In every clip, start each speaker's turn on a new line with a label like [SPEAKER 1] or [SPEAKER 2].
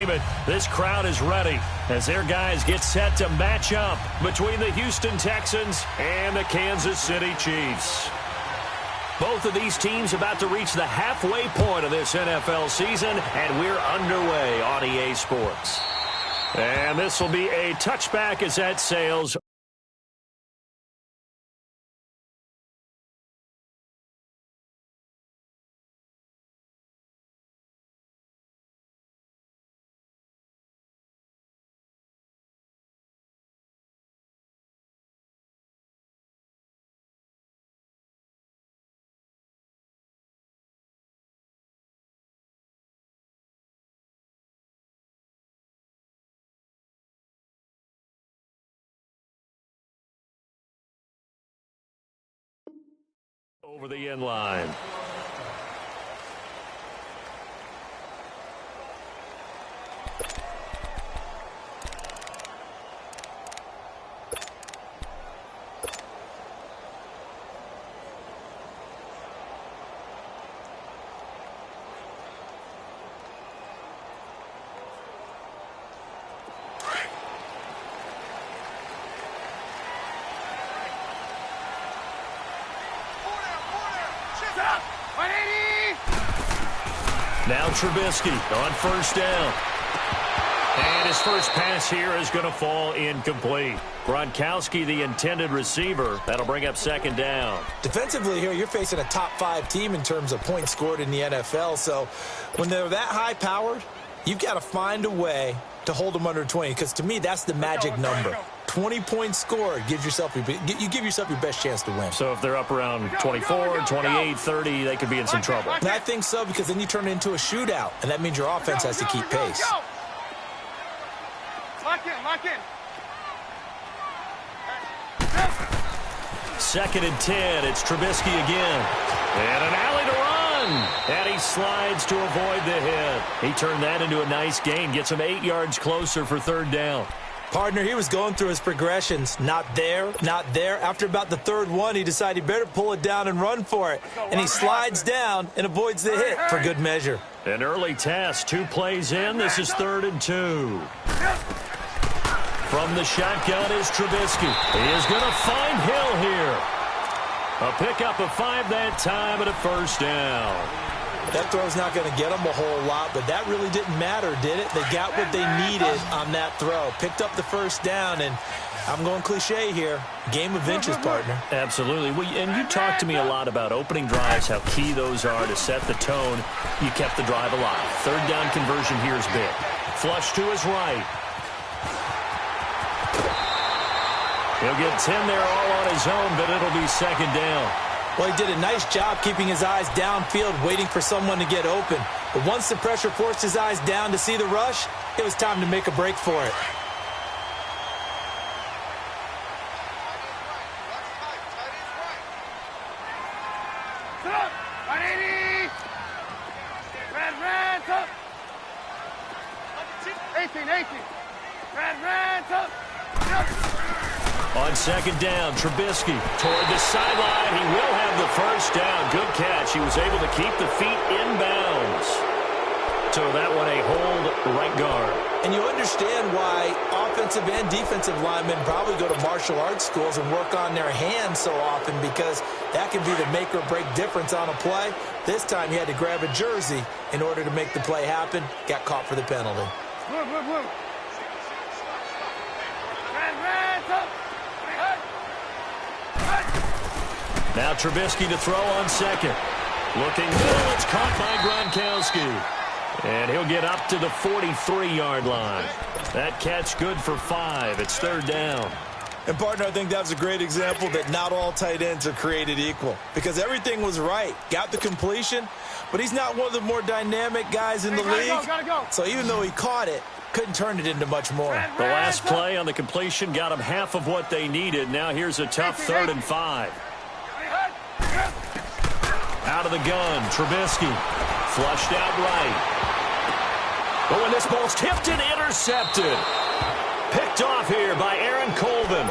[SPEAKER 1] believe it, this crowd is ready as their guys get set to match up between the Houston Texans and the Kansas City Chiefs. Both of these teams about to reach the halfway point of this NFL season, and we're underway on EA Sports. And this will be a touchback as that sails over the end line. Now Trubisky on first down. And his first pass here is going to fall incomplete. Gronkowski, the intended receiver. That'll bring up second down.
[SPEAKER 2] Defensively here, you're facing a top-5 team in terms of points scored in the NFL. So when they're that high-powered, you've got to find a way to hold them under 20. Because to me, that's the magic number. 20 points scored gives yourself you give yourself your best chance to win.
[SPEAKER 1] So if they're up around 24, 28, 30, they could be in some trouble.
[SPEAKER 2] And I think so, because then you turn it into a shootout, and that means your offense has to keep pace.
[SPEAKER 3] Lock in.
[SPEAKER 1] Second and 10, it's Trubisky again. And an alley to run. And he slides to avoid the hit. He turned that into a nice gain, gets him 8 yards closer for third down.
[SPEAKER 2] Partner, he was going through his progressions. Not there, not there. After about the third one, he decided he better pull it down and run for it. And he slides down and avoids the hit for good measure.
[SPEAKER 1] An early test, 2 plays in. This is 3rd and 2. From the shotgun is Trubisky. He is going to find Hill here. A pickup of 5 that time and a first down.
[SPEAKER 2] That throw's not going to get them a whole lot, but that really didn't matter, did it? They got what they needed on that throw. Picked up the first down, and I'm going cliche here. Game of inches, partner.
[SPEAKER 1] Absolutely. Well, and you talked to me a lot about opening drives, how key those are to set the tone. You kept the drive alive. Third down conversion here is big. Flush to his right. He'll get 10 there all on his own, but it'll be second down.
[SPEAKER 2] Well, he did a nice job keeping his eyes downfield, waiting for someone to get open. But once the pressure forced his eyes down to see the rush, it was time to make a break for it.
[SPEAKER 1] On second down, Trubisky toward the sideline. He will have the first down. Good catch. He was able to keep the feet inbounds. So that one a hold right guard.
[SPEAKER 2] And you understand why offensive and defensive linemen probably go to martial arts schools and work on their hands so often, because that can be the make or break difference on a play. This time he had to grab a jersey in order to make the play happen. Got caught for the penalty.
[SPEAKER 1] Now Trubisky to throw on second. Looking middle, it's caught by Gronkowski. And he'll get up to the 43-yard line. That catch good for 5. It's third down.
[SPEAKER 2] And, partner, I think that was a great example that not all tight ends are created equal, because everything was right. Got the completion, but he's not one of the more dynamic guys in the league.
[SPEAKER 3] Gotta go.
[SPEAKER 2] So even though he caught it, couldn't turn it into much more.
[SPEAKER 1] The last play on the completion got him half of what they needed. Now here's a tough 3rd and 5. Out of the gun, Trubisky. Flushed out right. But when this ball's tipped and intercepted. Picked off here by Aaron Colvin.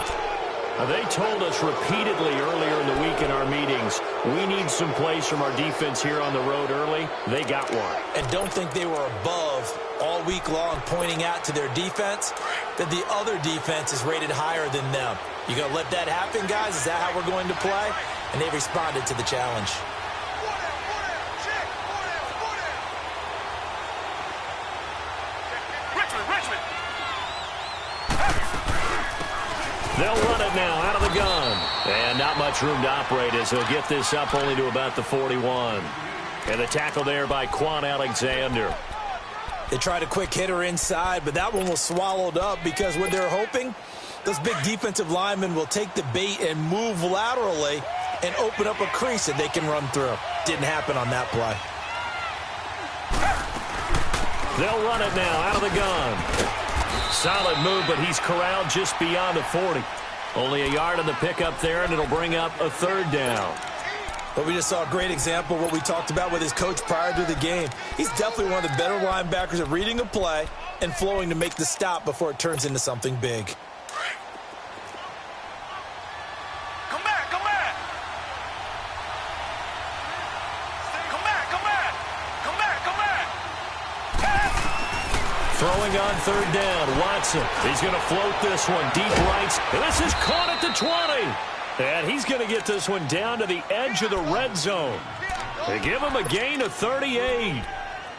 [SPEAKER 1] They told us repeatedly earlier in the week in our meetings, we need some plays from our defense here on the road early. They got one.
[SPEAKER 2] And don't think they were above all week long pointing out to their defense that the other defense is rated higher than them. You going to let that happen, guys? Is that how we're going to play? And they responded to the challenge.
[SPEAKER 1] They'll run it now out of the gun. And not much room to operate as they'll get this up only to about the 41. And the tackle there by Quan Alexander.
[SPEAKER 2] They tried a quick hitter inside, but that one was swallowed up because what they're hoping, those big defensive linemen will take the bait and move laterally and open up a crease that they can run through. Didn't happen on that play.
[SPEAKER 1] They'll run it now out of the gun. Solid move, but he's corralled just beyond the 40. Only a yard on the pickup there, and it'll bring up a third down.
[SPEAKER 2] But we just saw a great example of what we talked about with his coach prior to the game. He's definitely one of the better linebackers at reading a play and flowing to make the stop before it turns into something big.
[SPEAKER 3] Come back, come back. Come back, come back. Come back, come back.
[SPEAKER 1] Throwing on third down, Watson. He's going to float this one deep right. And this is caught at the 20. And he's going to get this one down to the edge of the red zone. They give him a gain of 38.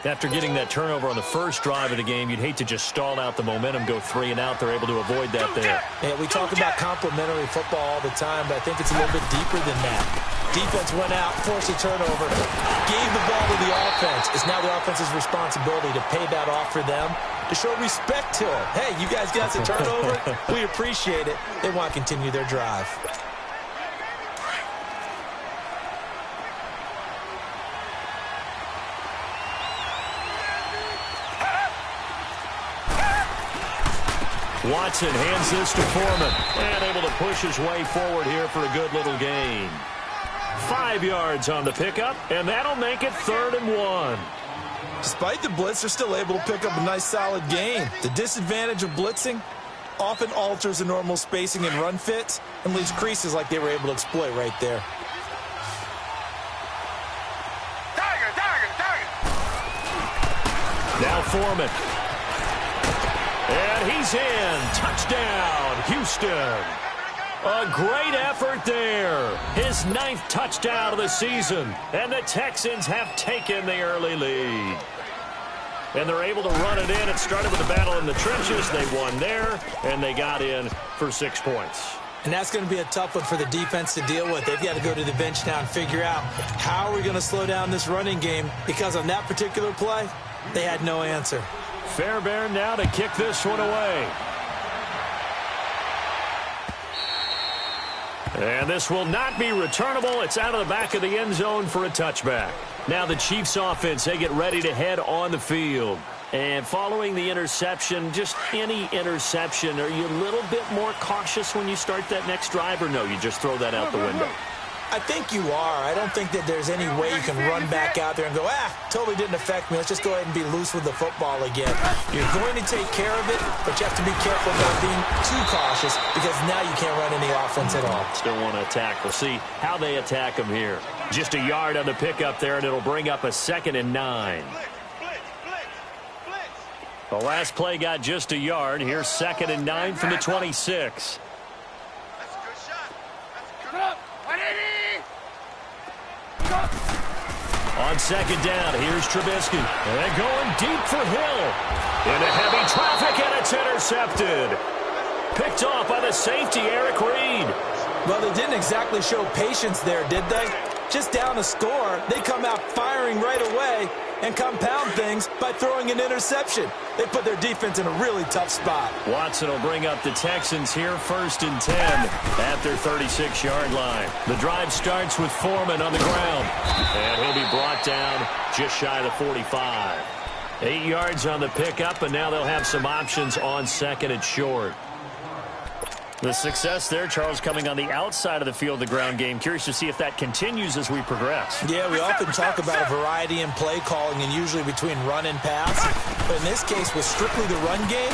[SPEAKER 1] After getting that turnover on the first drive of the game, you'd hate to just stall out the momentum, go 3 and out. They're able to avoid that there.
[SPEAKER 2] Yeah, we talk about complementary football all the time, but I think it's a little bit deeper than that. Defense went out, forced a turnover, gave the ball to the offense. It's now the offense's responsibility to pay that off for them, to show respect to them. Hey, you guys got a turnover? We appreciate it. They want to continue their drive.
[SPEAKER 1] Watson hands this to Foreman. And able to push his way forward here for a good little gain. 5 yards on the pickup, and that'll make it 3rd and 1.
[SPEAKER 2] Despite the blitz, they're still able to pick up a nice, solid gain. The disadvantage of blitzing often alters the normal spacing and run fits and leaves creases like they were able to exploit right there.
[SPEAKER 1] Now Foreman. And he's in. Touchdown, Houston. A great effort there. His 9th touchdown of the season. And the Texans have taken the early lead. And they're able to run it in. It started with a battle in the trenches. They won there, and they got in for 6 points.
[SPEAKER 2] And that's going to be a tough one for the defense to deal with. They've got to go to the bench now and figure out how are we going to slow down this running game, because on that particular play, they had no answer.
[SPEAKER 1] Fairbairn now to kick this one away. And this will not be returnable. It's out of the back of the end zone for a touchback. Now the Chiefs offense, they get ready to head on the field. And following the interception, just any interception, are you a little bit more cautious when you start that next drive, or no, you just throw that out the window?
[SPEAKER 2] I think you are. I don't think that there's any way you can run back out there and go, totally didn't affect me. Let's just go ahead and be loose with the football again. You're going to take care of it, but you have to be careful about being too cautious, because now you can't run any offense at all.
[SPEAKER 1] Still want to attack. We'll see how they attack them here. Just a yard on the pickup there, and it'll bring up a 2nd and 9. The last play got just a yard. Here's 2nd and 9 from the 26. On 2nd down, here's Trubisky. And going deep for Hill. Into heavy traffic, and it's intercepted. Picked off by the safety, Eric Reed.
[SPEAKER 2] Well, they didn't exactly show patience there, did they? Just down a score, they come out firing right away and compound things by throwing an interception. They put their defense in a really tough spot.
[SPEAKER 1] Watson will bring up the Texans here 1st and 10 at their 36-yard line. The drive starts with Foreman on the ground, and he'll be brought down just shy of the 45. 8 yards on the pickup, and now they'll have some options on 2nd and short. The success there, Charles, coming on the outside of the field, the ground game. Curious to see if that continues as we progress.
[SPEAKER 2] Yeah, we often talk about a variety in play calling and usually between run and pass. But in this case, with strictly the run game,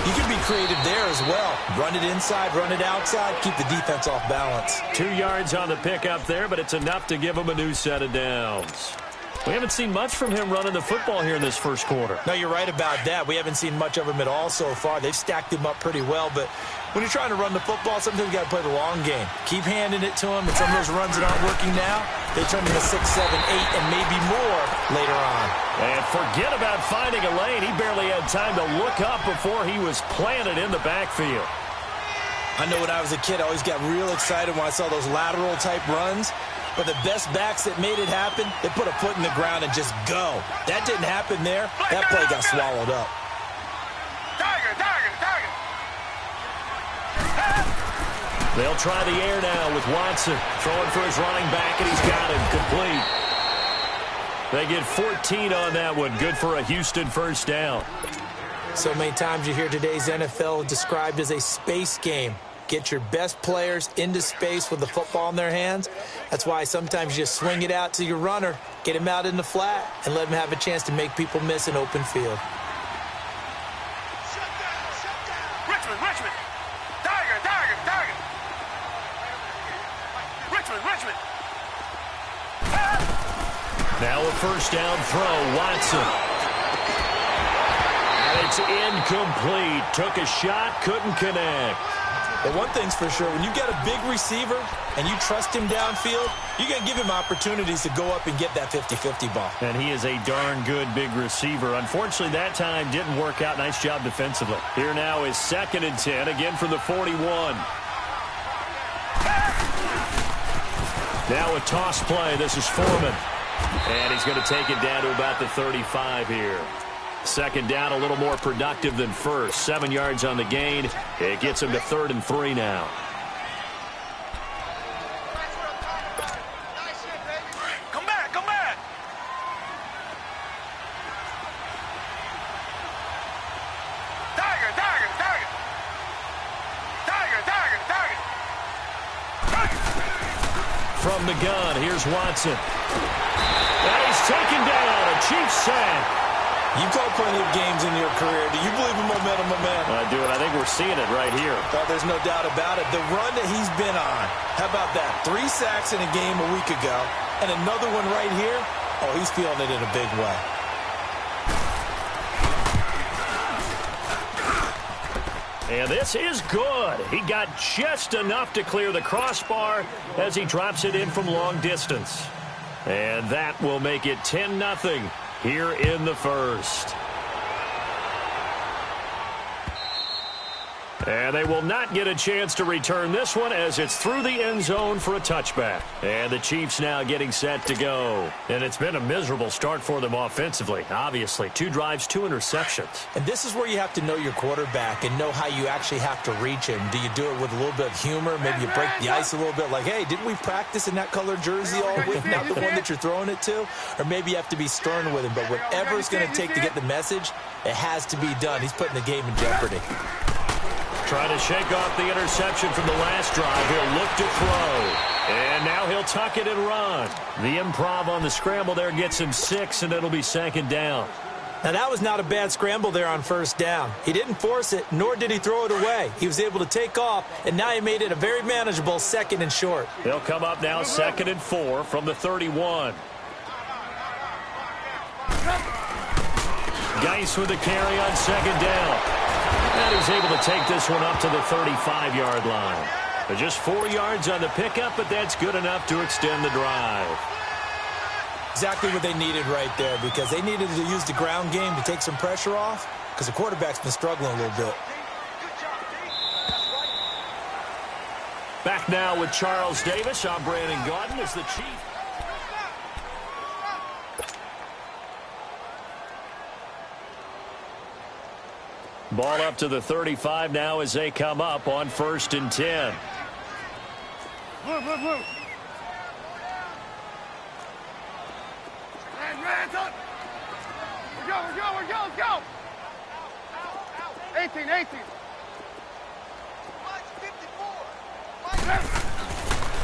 [SPEAKER 2] you can be creative there as well. Run it inside, run it outside, keep the defense off balance.
[SPEAKER 1] 2 yards on the pickup there, but it's enough to give him a new set of downs. We haven't seen much from him running the football here in this first quarter.
[SPEAKER 2] No, you're right about that. We haven't seen much of him at all so far. They've stacked him up pretty well, but when you're trying to run the football, sometimes you got to play the long game. Keep handing it to him, and some of those runs that aren't working now, they turn into 6, 7, 8, and maybe more later on.
[SPEAKER 1] And forget about finding a lane. He barely had time to look up before he was planted in the backfield.
[SPEAKER 2] I know when I was a kid, I always got real excited when I saw those lateral-type runs. But the best backs that made it happen, they put a foot in the ground and just go. That didn't happen there. That play got swallowed up.
[SPEAKER 3] Tiger.
[SPEAKER 1] They'll try the air now with Watson. Throwing for his running back, and he's got him complete. They get 14 on that one. Good for a Houston first down.
[SPEAKER 2] So many times you hear today's NFL described as a space game. Get your best players into space with the football in their hands. That's why sometimes you just swing it out to your runner, get him out in the flat, and let him have a chance to make people miss an open field.
[SPEAKER 3] Richmond. Tiger. Richmond.
[SPEAKER 1] Now a first down throw, Watson. And it's incomplete. Took a shot, couldn't connect.
[SPEAKER 2] But one thing's for sure, when you get a big receiver and you trust him downfield, you're going to give him opportunities to go up and get that 50-50 ball.
[SPEAKER 1] And he is a darn good big receiver. Unfortunately, that time didn't work out. Nice job defensively. Here now is 2nd and 10, again from the 41. Now a toss play. This is Foreman. And he's going to take it down to about the 35 here. 2nd down, a little more productive than first. 7 yards on the gain. It gets him to 3rd and 3 now.
[SPEAKER 3] Come back. Tiger.
[SPEAKER 1] From the gun, here's Watson. And he's taken down. A Chiefs sack.
[SPEAKER 2] You've called plenty of games in your career. Do you believe in momentum, my man?
[SPEAKER 1] I do, and I think we're seeing it right here.
[SPEAKER 2] Oh, there's no doubt about it. The run that he's been on. How about that? 3 sacks in a game a week ago, and another one right here. Oh, he's feeling it in a big way.
[SPEAKER 1] And this is good. He got just enough to clear the crossbar as he drops it in from long distance. And that will make it 10-0 here in the first. And they will not get a chance to return this one as it's through the end zone for a touchback. And the Chiefs now getting set to go. And it's been a miserable start for them offensively, obviously. 2 drives, 2 interceptions.
[SPEAKER 2] And this is where you have to know your quarterback and know how you actually have to reach him. Do you do it with a little bit of humor? Maybe you break the ice a little bit like, hey, didn't we practice in that colored jersey all week? Not the one that you're throwing it to? Or maybe you have to be stern with him. But whatever it's going to take to get the message, it has to be done. He's putting the game in jeopardy.
[SPEAKER 1] Trying to shake off the interception from the last drive. He'll look to throw. And now he'll tuck it and run. The improv on the scramble there gets him 6, and it'll be 2nd down.
[SPEAKER 2] Now, that was not a bad scramble there on first down. He didn't force it, nor did he throw it away. He was able to take off, and now he made it a very manageable 2nd and short.
[SPEAKER 1] They'll come up now 2nd and 4 from the 31. Geis with the carry on 2nd down. And he's able to take this one up to the 35-yard line. But just 4 yards on the pickup, but that's good enough to extend the drive.
[SPEAKER 2] Exactly what they needed right there, because they needed to use the ground game to take some pressure off, because the quarterback's been struggling a little bit.
[SPEAKER 1] Back now with Charles Davis. I'm Brandon Gaudin as the Chief. Ball up to the 35 now as they come up on 1st and 10.
[SPEAKER 3] Move. Hands up. We go. Let's go. 18.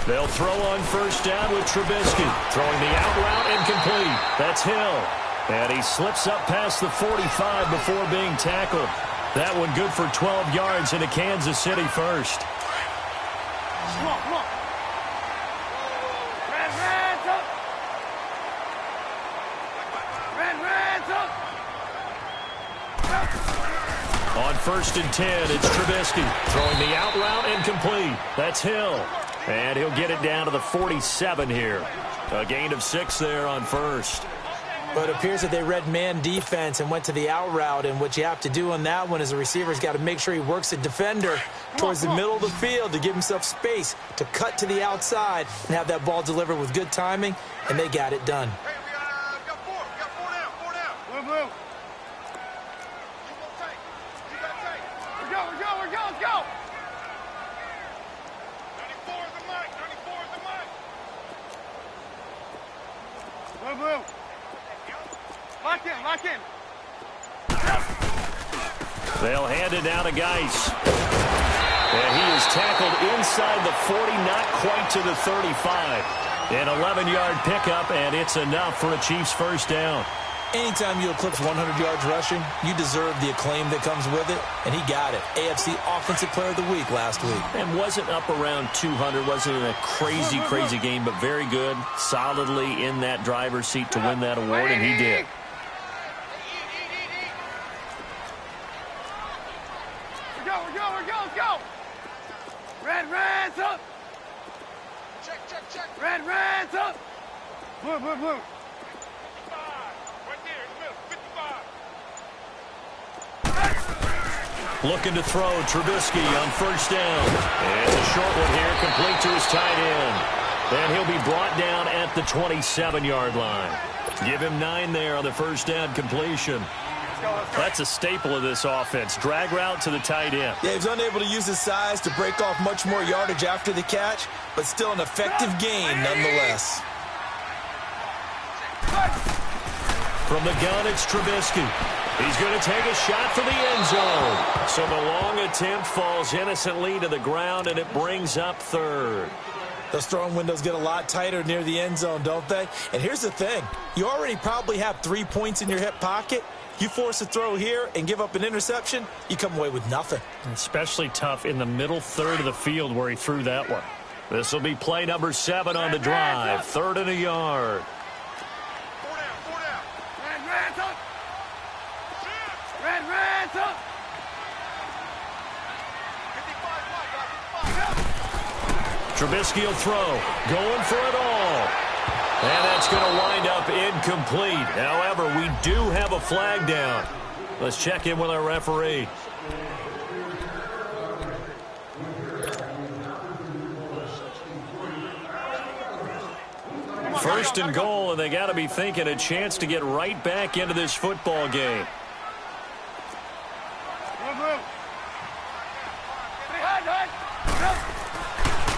[SPEAKER 1] They'll throw on first down with Trubisky. Throwing the out route incomplete. That's Hill. And he slips up past the 45 before being tackled. That one good for 12 yards into Kansas City first.
[SPEAKER 3] Come on, come on. Red, up. Red, up.
[SPEAKER 1] On first and 10, it's Trubisky. Throwing the out route incomplete. That's Hill. And he'll get it down to the 47 here. A gain of 6 there on first.
[SPEAKER 2] But it appears that they read man defense and went to the out route. And what you have to do on that one is the receiver's got to make sure he works the defender towards the middle of the field to give himself space to cut to the outside and have that ball delivered with good timing. And they got it done.
[SPEAKER 3] Hey, we got 4. We got 4 down. 4 down. Move. You got take. We're go. Let's go. 94 is the mic. 94 is the mic. Move. Lock in.
[SPEAKER 1] They'll hand it down to Geis. And he is tackled inside the 40, not quite to the 35. An 11-yard pickup, and it's enough for a Chiefs first down.
[SPEAKER 2] Anytime you eclipse 100 yards rushing, you deserve the acclaim that comes with it, and he got it. AFC Offensive Player of the Week last week.
[SPEAKER 1] And wasn't up around 200, wasn't in a crazy game, but very good, solidly in that driver's seat to win that award, and he did.
[SPEAKER 3] We're go. Let's go. Red, up. Check. Red, up. Blue. 55. Right there in the middle. 55.
[SPEAKER 1] Looking to throw, Trubisky on first down. And a short one here, complete to his tight end. And he'll be brought down at the 27-yard line. Give him 9 there on the first down completion. That's a staple of this offense. Drag route to the tight end.
[SPEAKER 2] Yeah, he's unable to use his size to break off much more yardage after the catch, but still an effective gain nonetheless.
[SPEAKER 1] From the gun, it's Trubisky. He's going to take a shot for the end zone. So the long attempt falls innocently to the ground, and it brings up third.
[SPEAKER 2] Those throwing windows get a lot tighter near the end zone, don't they? And here's the thing. You already probably have 3 points in your hip pocket. You force a throw here and give up an interception, you come away with nothing.
[SPEAKER 1] Especially tough in the middle third of the field where he threw that one. This will be play number 7 on the drive. 3rd and a yard.
[SPEAKER 3] 4 down. Red, up. Red, up. 55.
[SPEAKER 1] Trubisky will throw. Going for it all. And that's going to wind up incomplete. However, we do have a flag down. Let's check in with our referee. First and goal, and they got to be thinking a chance to get right back into this football game.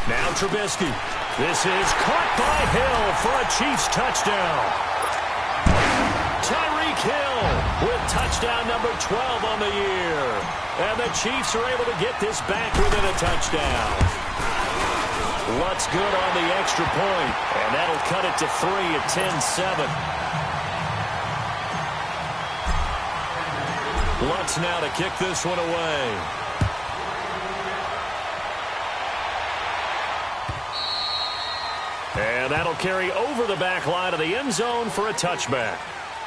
[SPEAKER 1] Now Trubisky. This is caught by Hill for a Chiefs touchdown. Tyreek Hill with touchdown number 12 on the year. And the Chiefs are able to get this back within a touchdown. Lutz good on the extra point, and that'll cut it to 3 at 10-7. Lutz now to kick this one away. And that'll carry over the back line of the end zone for a touchback.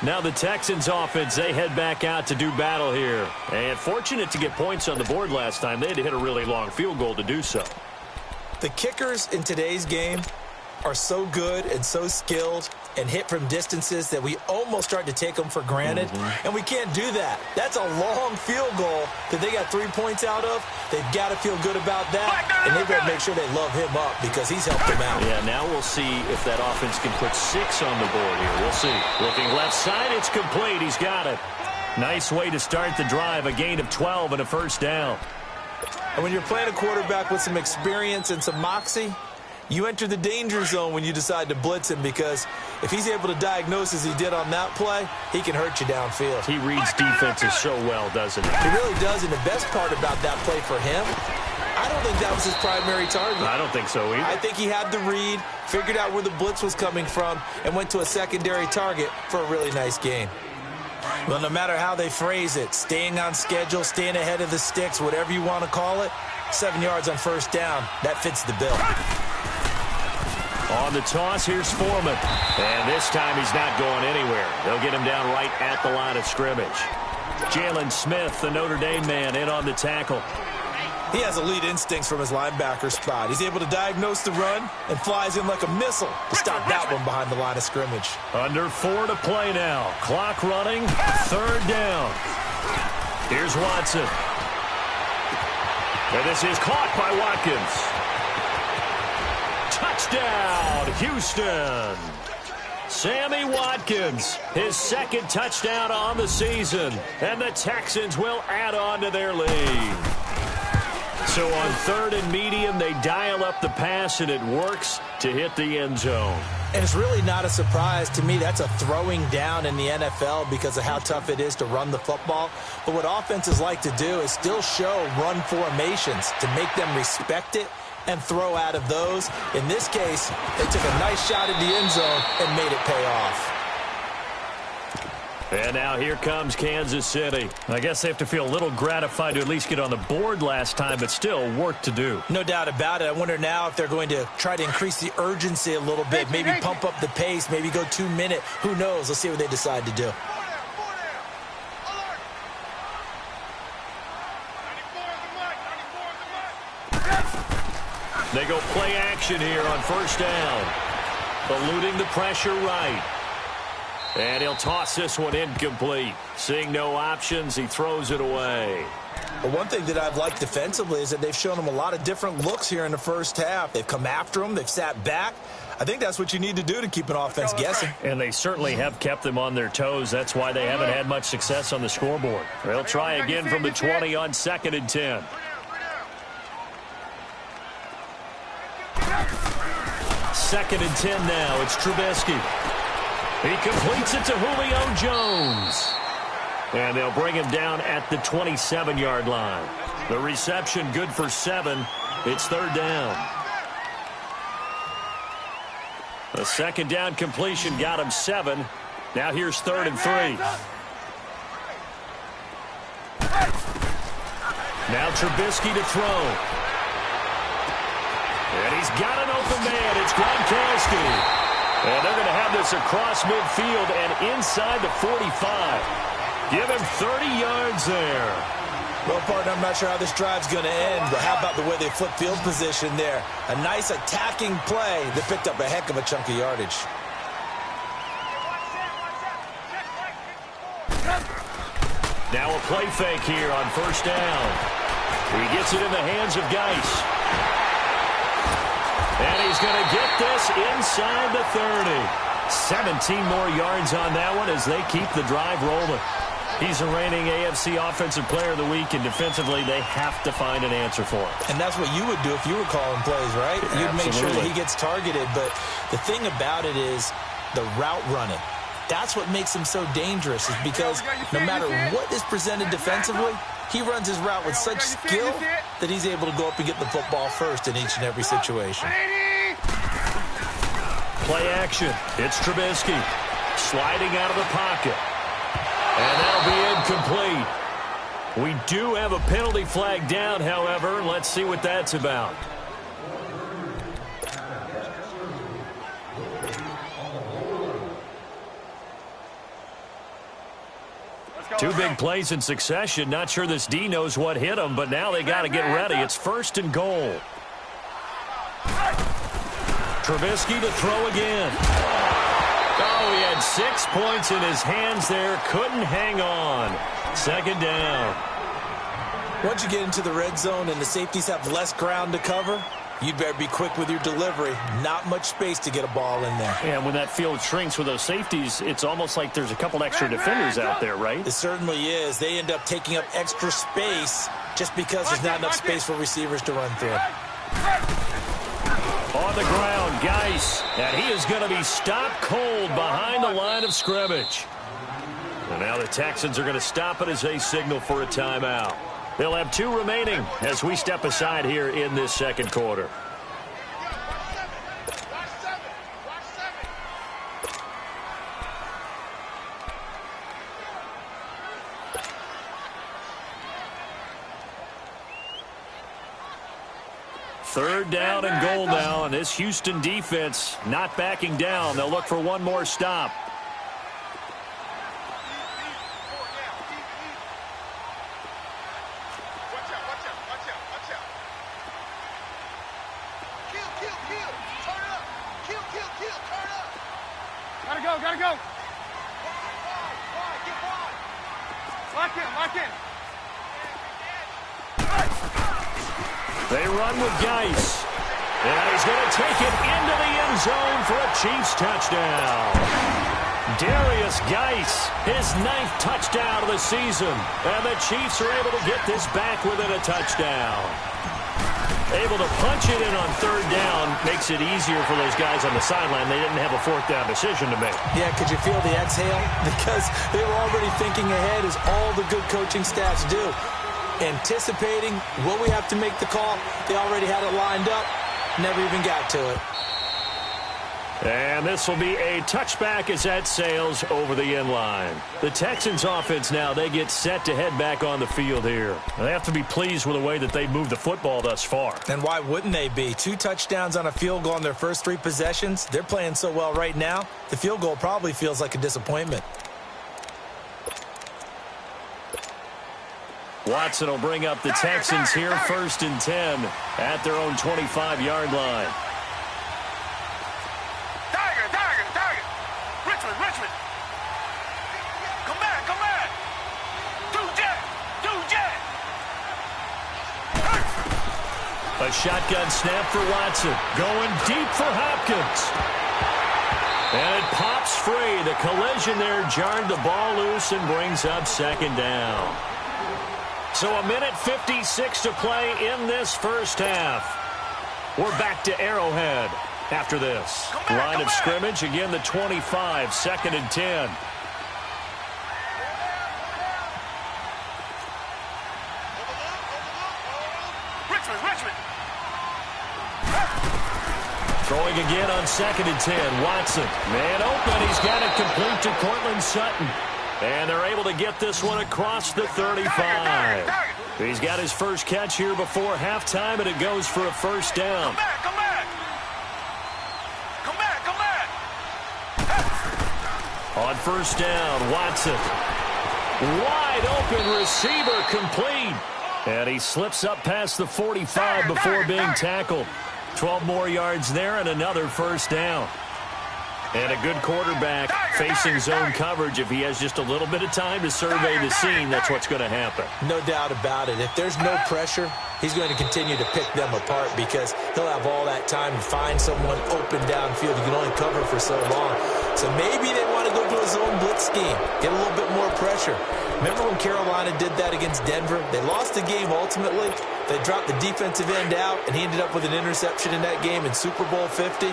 [SPEAKER 1] Now the Texans offense, they head back out to do battle here. And fortunate to get points on the board last time. They had to hit a really long field goal to do so.
[SPEAKER 2] The kickers in today's game are so good and so skilled and hit from distances that we almost start to take them for granted. And we can't do that. That's a long field goal that they got 3 points out of. They've got to feel good about that, and they've got to make sure they love him up because he's helped them out.
[SPEAKER 1] Yeah, now we'll see if that offense can put 6 on the board here. We'll see. Looking left side, it's complete. He's got it. Nice way to start the drive, a gain of 12 and a first down.
[SPEAKER 2] And when you're playing a quarterback with some experience and some moxie, you enter the danger zone when you decide to blitz him because if he's able to diagnose as he did on that play, he can hurt you downfield.
[SPEAKER 1] He reads defenses so well, doesn't he?
[SPEAKER 2] He really does, and the best part about that play for him, I don't think that was his primary target.
[SPEAKER 1] I don't think so either.
[SPEAKER 2] I think he had the read, figured out where the blitz was coming from, and went to a secondary target for a really nice gain. Well, no matter how they phrase it, staying on schedule, staying ahead of the sticks, whatever you want to call it, 7 yards on first down, that fits the bill.
[SPEAKER 1] On the toss, here's Foreman. And this time he's not going anywhere. They'll get him down right at the line of scrimmage. Jalen Smith, the Notre Dame man, in on the tackle.
[SPEAKER 2] He has elite instincts from his linebacker spot. He's able to diagnose the run and flies in like a missile to stop that one behind the line of scrimmage.
[SPEAKER 1] Under 4 to play now. Clock running, 3rd down. Here's Watson. And this is caught by Watkins. Touchdown, Houston. Sammy Watkins, his 2nd touchdown on the season. And the Texans will add on to their lead. So on 3rd and medium, they dial up the pass, and it works to hit the end zone.
[SPEAKER 2] And it's really not a surprise to me. That's a throwing down in the NFL because of how tough it is to run the football. But what offenses like to do is still show run formations to make them respect it and throw out of those. In this case, they took a nice shot at the end zone and made it pay off.
[SPEAKER 1] And now here comes Kansas City. I guess they have to feel a little gratified to at least get on the board last time, but still work to do.
[SPEAKER 2] No doubt about it. I wonder now if they're going to try to increase the urgency a little bit, maybe pump up the pace, maybe go 2-minute. Who knows? Let's see what they decide to do.
[SPEAKER 1] They go play action here on 1st down. Eluding the pressure right. And he'll toss this one incomplete. Seeing no options, he throws it away.
[SPEAKER 2] Well, one thing that I've liked defensively is that they've shown him a lot of different looks here in the first half. They've come after him. They've sat back. I think that's what you need to do to keep an offense guessing.
[SPEAKER 1] And they certainly have kept them on their toes. That's why they haven't had much success on the scoreboard. They'll try again from the 20 on 2nd and 10. Second and 10 now. It's Trubisky. He completes it to Julio Jones. And they'll bring him down at the 27-yard line. The reception good for 7. It's 3rd down. A 2nd down completion got him 7. Now here's 3rd and 3. Now Trubisky to throw. And he's got an open man. It's Gronkowski. And they're going to have this across midfield and inside the 45. Give him 30 yards there.
[SPEAKER 2] Well, partner, I'm not sure how this drive's going to end, but how about the way they flip field position there? A nice attacking play that picked up a heck of a chunk of yardage.
[SPEAKER 1] Now a play fake here on 1st down. He gets it in the hands of Geis. And he's going to get this inside the 30. 17 more yards on that one as they keep the drive rolling. He's the reigning AFC Offensive Player of the Week, and defensively they have to find an answer for it.
[SPEAKER 2] And that's what you would do if you were calling plays, right? You'd make sure that he gets targeted. But the thing about it is the route running. That's what makes him so dangerous, is because no matter what is presented defensively, he runs his route with such skill that he's able to go up and get the football first in each and every situation.
[SPEAKER 1] Play action. It's Trubisky sliding out of the pocket. And that'll be incomplete. We do have a penalty flag down, however. Let's see what that's about. Two big plays in succession. Not sure this D knows what hit him, but now they got to get ready. It's 1st and goal. Trubisky to throw again. Oh, he had 6 points in his hands there. Couldn't hang on. 2nd down.
[SPEAKER 2] Once you get into the red zone and the safeties have less ground to cover, you'd better be quick with your delivery. Not much space to get a ball in there.
[SPEAKER 1] Yeah, when that field shrinks with those safeties, it's almost like there's a couple extra defenders out there, right?
[SPEAKER 2] It certainly is. They end up taking up extra space just because there's not enough space for receivers to run through.
[SPEAKER 1] On the ground, Geis, and he is going to be stopped cold behind the line of scrimmage. And now the Texans are going to stop it as they signal for a timeout. They'll have 2 remaining as we step aside here in this second quarter. Third down and goal now, and this Houston defense not backing down. They'll look for one more stop.
[SPEAKER 3] Gotta go. Lock in.
[SPEAKER 1] They run with Geis. And he's going to take it into the end zone for a Chiefs touchdown. Darius Geis, his 9th touchdown of the season. And the Chiefs are able to get this back within a touchdown. Able to punch it in on third down makes it easier for those guys on the sideline. They didn't have a fourth down decision to make.
[SPEAKER 2] Yeah, could you feel the exhale? Because they were already thinking ahead, as all the good coaching staffs do. Anticipating, will we have to make the call? They already had it lined up. Never even got to it.
[SPEAKER 1] And this will be a touchback as that sails over the end line. The Texans offense now, they get set to head back on the field here. They have to be pleased with the way that they moved the football thus far.
[SPEAKER 2] And why wouldn't they be? 2 touchdowns on a field goal in their first 3 possessions. They're playing so well right now, the field goal probably feels like a disappointment.
[SPEAKER 1] Watson will bring up the Texans here, 1st and 10 at their own 25-yard line.
[SPEAKER 3] Richmond. Come back. Do jet.
[SPEAKER 1] A shotgun snap for Watson. Going deep for Hopkins. And it pops free. The collision there jarred the ball loose and brings up 2nd down. So 1:56 to play in this first half. We're back to Arrowhead after this. Line of scrimmage, again the 25, 2nd and 10.
[SPEAKER 3] Richmond.
[SPEAKER 1] Throwing again on 2nd and 10. Watson, man open. He's got it complete to Cortland Sutton. And they're able to get this one across the 35. He's got his first catch here before halftime, and it goes for a first down.
[SPEAKER 3] Come back.
[SPEAKER 1] On first down, Watson. Wide open receiver complete. And he slips up past the 45 before being tackled. 12 more yards there and another first down. And a good quarterback facing zone coverage. If he has just a little bit of time to survey the scene, that's what's going to happen.
[SPEAKER 2] No doubt about it. If there's no pressure, he's going to continue to pick them apart because he'll have all that time to find someone open downfield. He can only cover for so long. So maybe they want to go to a zone blitz scheme, get a little bit more pressure. Remember when Carolina did that against Denver? They lost the game ultimately. They dropped the defensive end out, and he ended up with an interception in that game in Super Bowl 50.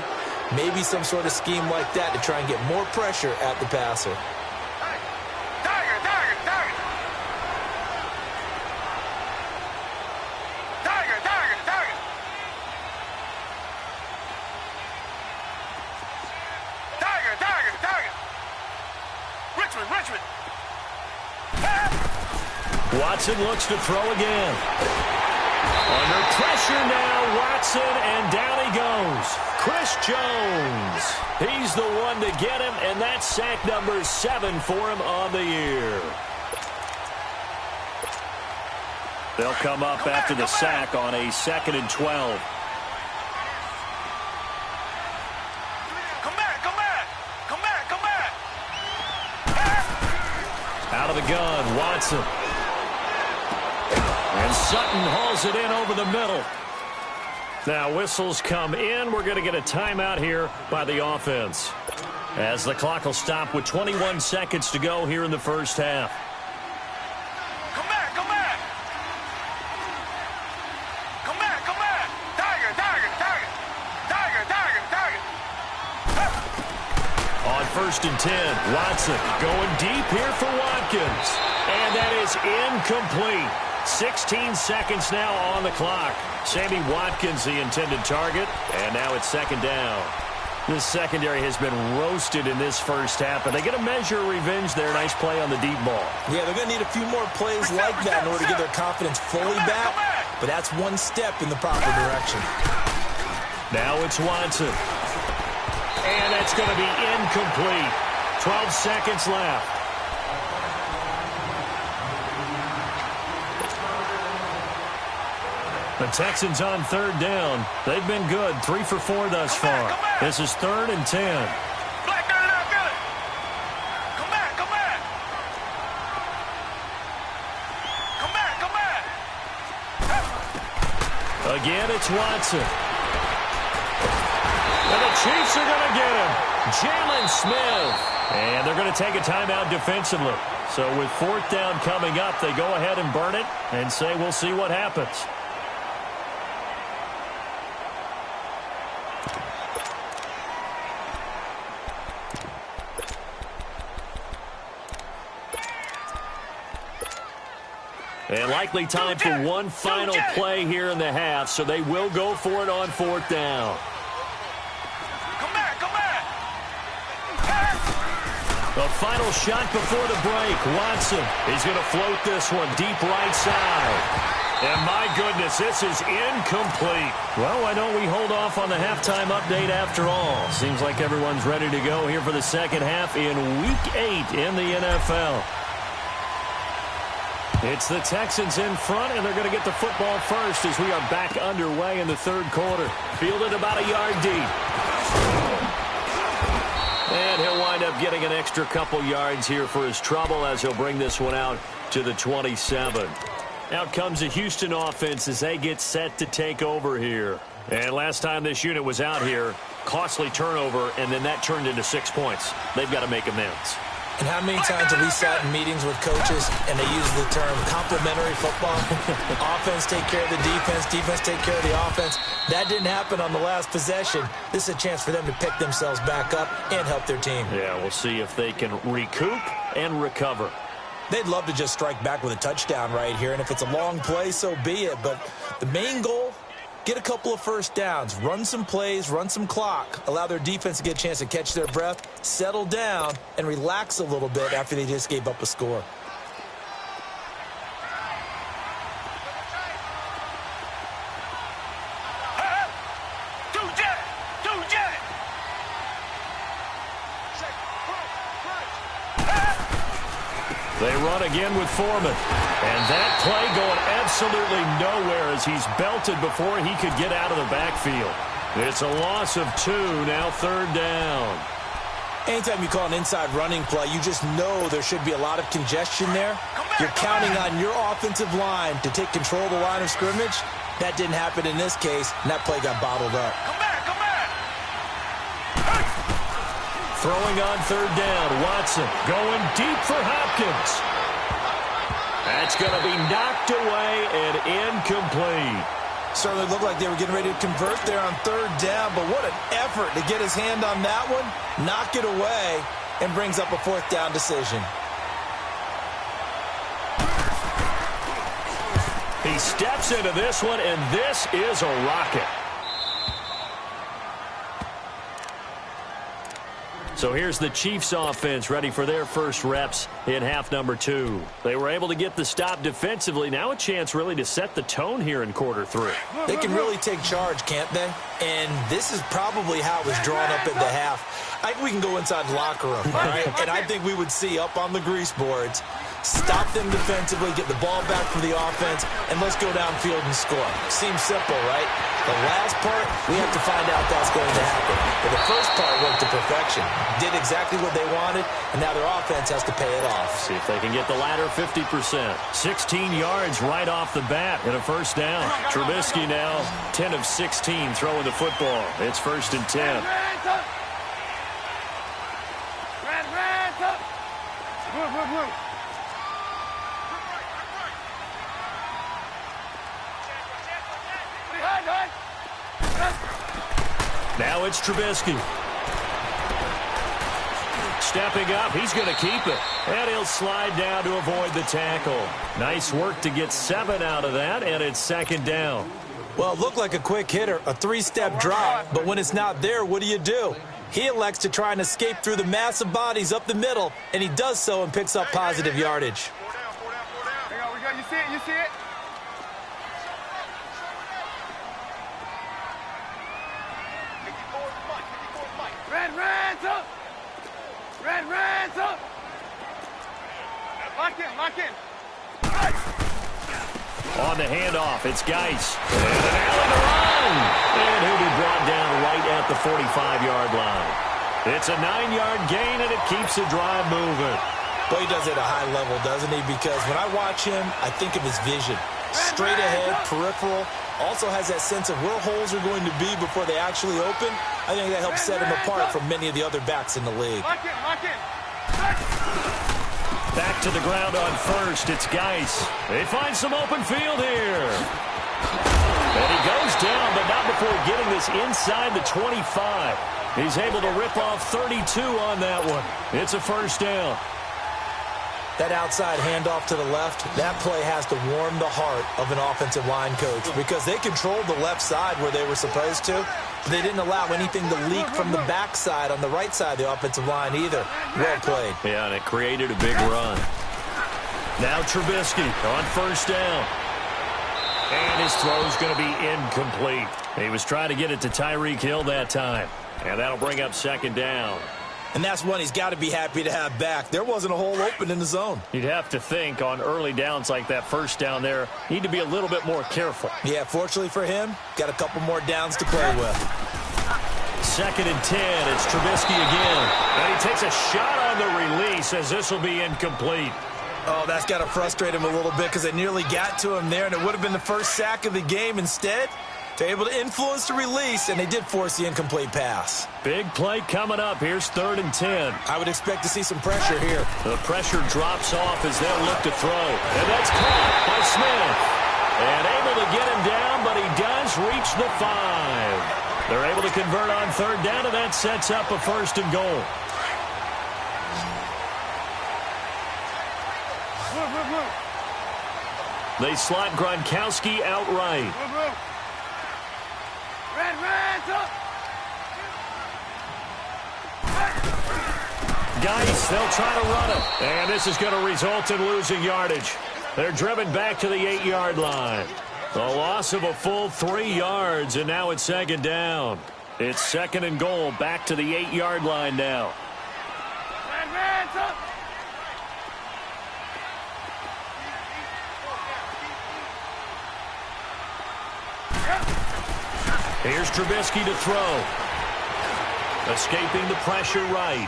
[SPEAKER 2] Maybe some sort of scheme like that to try and get more pressure at the passer.
[SPEAKER 3] Richmond.
[SPEAKER 1] Watson looks to throw again. Under pressure now, Watson, and down he goes. Chris Jones. He's the one to get him, and that's sack number 7 for him on the year. They'll come up after the sack on a 2nd and 12.
[SPEAKER 3] Come back.
[SPEAKER 1] Out of the gun, Watson. And Sutton hauls it in over the middle. Now whistles come in. We're going to get a timeout here by the offense, as the clock will stop with 21 seconds to go here in the first half.
[SPEAKER 3] Come back. Tiger.
[SPEAKER 1] On 1st and 10, Watson going deep here for Watkins. And that is incomplete. 16 seconds now on the clock. Sammy Watkins, the intended target, and now it's second down. This secondary has been roasted in this first half, but they get a measure of revenge there. Nice play on the deep ball.
[SPEAKER 2] Yeah, they're going to need a few more plays like that in order to get their confidence fully back, but that's one step in the proper direction.
[SPEAKER 1] Now it's Watson. And that's going to be incomplete. 12 seconds left. The Texans on third down. They've been good. 3 for 4 thus far. This is 3rd and 10.
[SPEAKER 3] Black guy, not good. Come back, come back. Come back, come back.
[SPEAKER 1] Again, it's Watson. And the Chiefs are going to get him. Jalen Smith. And they're going to take a timeout defensively. So with 4th down coming up, they go ahead and burn it and say we'll see what happens. And likely time for one final play here in the half, so they will go for it on 4th down.
[SPEAKER 3] Come back, come back.
[SPEAKER 1] The final shot before the break. Watson is going to float this one deep right side. And my goodness, this is incomplete. Well, why don't we hold off on the halftime update after all? Seems like everyone's ready to go here for the second half in Week 8 in the NFL. It's the Texans in front, and they're going to get the football first as we are back underway in the 3rd quarter. Fielded about a yard deep. And he'll wind up getting an extra couple yards here for his trouble as he'll bring this one out to the 27. Out comes the Houston offense as they get set to take over here. And last time this unit was out here, costly turnover, and then that turned into 6 points. They've got to make amends.
[SPEAKER 2] And how many times have we sat in meetings with coaches and they use the term complementary football? Offense take care of the defense, defense take care of the offense. That didn't happen on the last possession. This is a chance for them to pick themselves back up and help their team.
[SPEAKER 1] Yeah, we'll see if they can recoup and recover.
[SPEAKER 2] They'd love to just strike back with a touchdown right here, and if it's a long play, so be it. But the main goal, get a couple of first downs, run some plays, run some clock, allow their defense to get a chance to catch their breath, settle down, and relax a little bit after they just gave up a score.
[SPEAKER 1] They run again with Foreman. And that play going absolutely nowhere as he's belted before he could get out of the backfield. It's a loss of 2, now 3rd down.
[SPEAKER 2] Anytime you call an inside running play, you just know there should be a lot of congestion there. You're counting on your offensive line to take control of the line of scrimmage. That didn't happen in this case, and that play got bottled up.
[SPEAKER 3] Come back, come back.
[SPEAKER 1] Throwing on 3rd down, Watson going deep for Hopkins. That's going to be knocked away and incomplete.
[SPEAKER 2] Certainly looked like they were getting ready to convert there on 3rd down, but what an effort to get his hand on that one, knock it away, and brings up a 4th down decision.
[SPEAKER 1] He steps into this one, and this is a rocket. So here's the Chiefs offense ready for their first reps in half number 2. They were able to get the stop defensively. Now a chance really to set the tone here in quarter 3.
[SPEAKER 2] They can really take charge, can't they? And this is probably how it was drawn up at the half. I think we can go inside the locker room, all right? And I think we would see up on the grease boards, stop them defensively, get the ball back from the offense, and let's go downfield and score. Seems simple, right? The last part, we have to find out that's going to happen. But the first part worked to perfection. Did exactly what they wanted, and now their offense has to pay it off.
[SPEAKER 1] See if they can get the latter 50%. 16 yards right off the bat and a 1st down. Trubisky now 10 of 16 throwing the football. It's 1st and 10. Now it's Trubisky. Stepping up, he's going to keep it. And he'll slide down to avoid the tackle. Nice work to get 7 out of that, and it's second down.
[SPEAKER 2] Well, it looked like a quick hitter, a 3-step drop, but when it's not there, what do? He elects to try and escape through the massive bodies up the middle, and he does so and picks up positive yardage.
[SPEAKER 3] You see it? You see it? Red up! Red up! Lock in!
[SPEAKER 1] On the handoff, it's Geis. And an alley to run! And he'll be brought down right at the 45-yard line. It's a 9-yard gain, and it keeps the drive moving.
[SPEAKER 2] Boy, he does it at a high level, doesn't he? Because when I watch him, I think of his vision. Straight ahead, peripheral, also has that sense of where holes are going to be before they actually open. I think that helps set him apart from many of the other backs in the league.
[SPEAKER 3] Lock in!
[SPEAKER 1] Back to the ground on first, it's Geis. They find some open field here. And he goes down, but not before getting this inside the 25. He's able to rip off 32 on that one. It's a first down.
[SPEAKER 2] That outside handoff to the left, that play has to warm the heart of an offensive line coach because they controlled the left side where they were supposed to. They didn't allow anything to leak from the backside on the right side of the offensive line either. Well played.
[SPEAKER 1] Yeah, and it created a big run. Now Trubisky on first down. And his throw's going to be incomplete. He was trying to get it to Tyreek Hill that time. And that'll bring up second down.
[SPEAKER 2] And that's one he's got to be happy to have back. There wasn't a hole open in the zone.
[SPEAKER 1] You'd have to think on early downs like that first down there, need to be a little bit more careful.
[SPEAKER 2] Yeah, fortunately for him, got a couple more downs to play with.
[SPEAKER 1] Second and 10, it's Trubisky again. And he takes a shot on the release as this will be incomplete.
[SPEAKER 2] Oh, that's got to frustrate him a little bit because they nearly got to him there, and it would have been the first sack of the game. Instead, they're able to influence the release, and they did force the incomplete pass.
[SPEAKER 1] Big play coming up. Here's 3rd and 10.
[SPEAKER 2] I would expect to see some pressure here.
[SPEAKER 1] The pressure drops off as they'll look to throw. And that's caught by Smith. And able to get him down, but he does reach the 5. They're able to convert on 3rd down, and that sets up a 1st and goal. They slot Gronkowski outright.
[SPEAKER 3] Red up!
[SPEAKER 1] Geis, they'll try to run it. And this is going to result in losing yardage. They're driven back to the 8-yard line. A loss of a full 3 yards, and now it's 2nd down. It's 2nd and goal, back to the 8-yard line now.
[SPEAKER 3] Red up!
[SPEAKER 1] Here's Trubisky to throw. Escaping the pressure right.